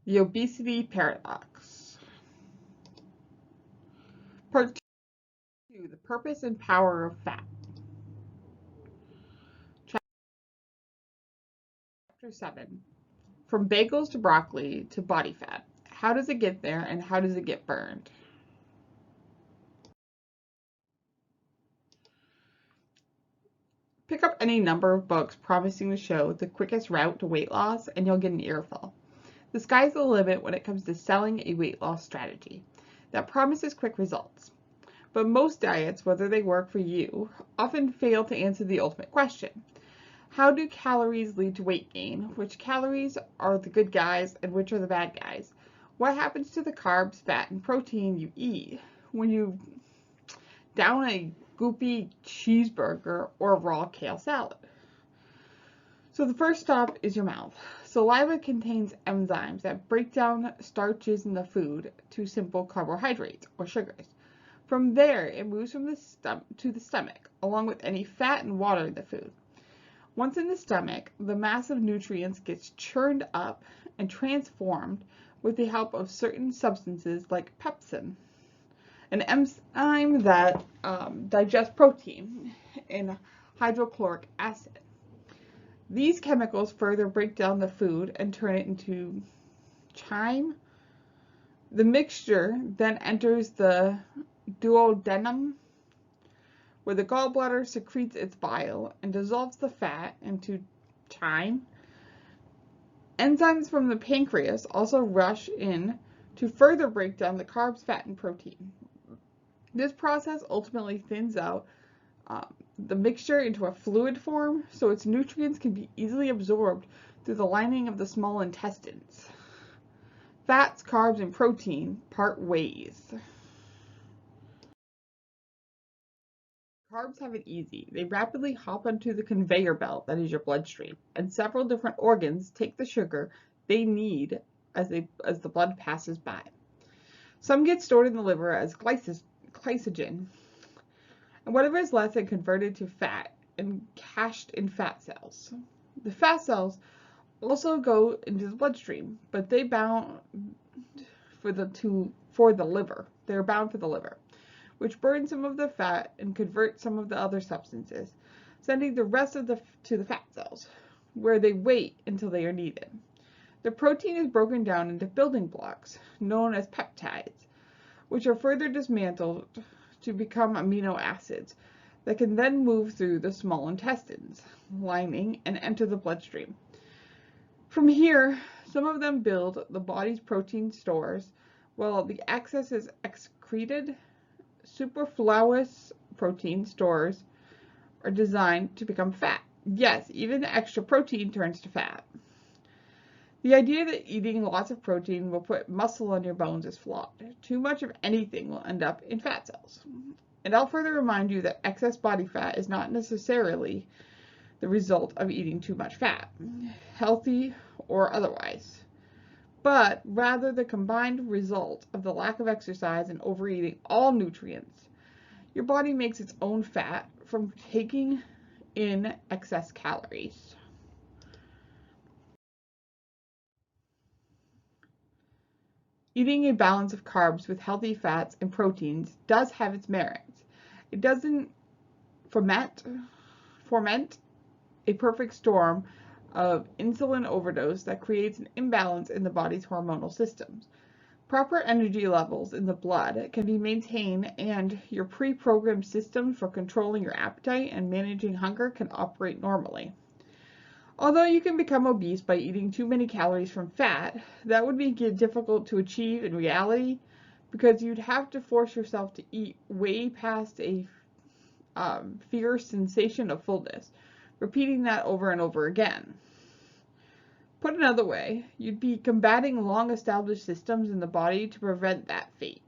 The Obesity Paradox. Part 2, the purpose and power of fat. Chapter 7, from bagels to broccoli to body fat. How does it get there and how does it get burned? Pick up any number of books promising to show the quickest route to weight loss and you'll get an earful. The sky's the limit when it comes to selling a weight loss strategy that promises quick results. But most diets, whether they work for you, often fail to answer the ultimate question. How do calories lead to weight gain? Which calories are the good guys and which are the bad guys? What happens to the carbs, fat, and protein you eat when you down a goopy cheeseburger or a raw kale salad? So the first stop is your mouth. Saliva contains enzymes that break down starches in the food to simple carbohydrates or sugars. From there, it moves from to the stomach, along with any fat and water in the food. Once in the stomach, the mass of nutrients gets churned up and transformed with the help of certain substances like pepsin, an enzyme that digests protein, and hydrochloric acid. These chemicals further break down the food and turn it into chyme. The mixture then enters the duodenum, where the gallbladder secretes its bile and dissolves the fat into chyme. Enzymes from the pancreas also rush in to further break down the carbs, fat, and protein. This process ultimately thins out the mixture into a fluid form so its nutrients can be easily absorbed through the lining of the small intestines. Fats, carbs, and protein part ways. Carbs have it easy. They rapidly hop onto the conveyor belt that is your bloodstream, and several different organs take the sugar they need as the blood passes by. Some get stored in the liver as glycogen, and whatever is left is converted to fat and cached in fat cells. The fat cells also go into the bloodstream, but they bound for the liver. They're bound for the liver, which burns some of the fat and converts some of the other substances, sending the rest to the fat cells, where they wait until they are needed. The protein is broken down into building blocks, known as peptides, which are further dismantled to become amino acids that can then move through the small intestines lining and enter the bloodstream. From here, some of them build the body's protein stores, while the excess is excreted. Superfluous protein stores are designed to become fat. Yes, even the extra protein turns to fat. The idea that eating lots of protein will put muscle on your bones is flawed. Too much of anything will end up in fat cells. And I'll further remind you that excess body fat is not necessarily the result of eating too much fat, healthy or otherwise, but rather the combined result of the lack of exercise and overeating all nutrients. Your body makes its own fat from taking in excess calories. Eating a balance of carbs with healthy fats and proteins does have its merits. It doesn't foment a perfect storm of insulin overdose that creates an imbalance in the body's hormonal systems. Proper energy levels in the blood can be maintained and your pre-programmed system for controlling your appetite and managing hunger can operate normally. Although you can become obese by eating too many calories from fat, that would be difficult to achieve in reality because you'd have to force yourself to eat way past a fierce sensation of fullness, repeating that over and over again. Put another way, you'd be combating long-established systems in the body to prevent that fate.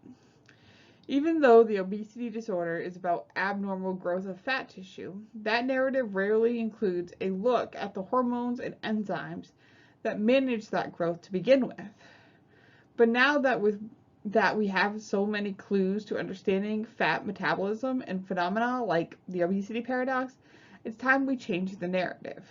Even though the obesity disorder is about abnormal growth of fat tissue, that narrative rarely includes a look at the hormones and enzymes that manage that growth to begin with. But now that we have so many clues to understanding fat metabolism and phenomena like the obesity paradox, it's time we change the narrative.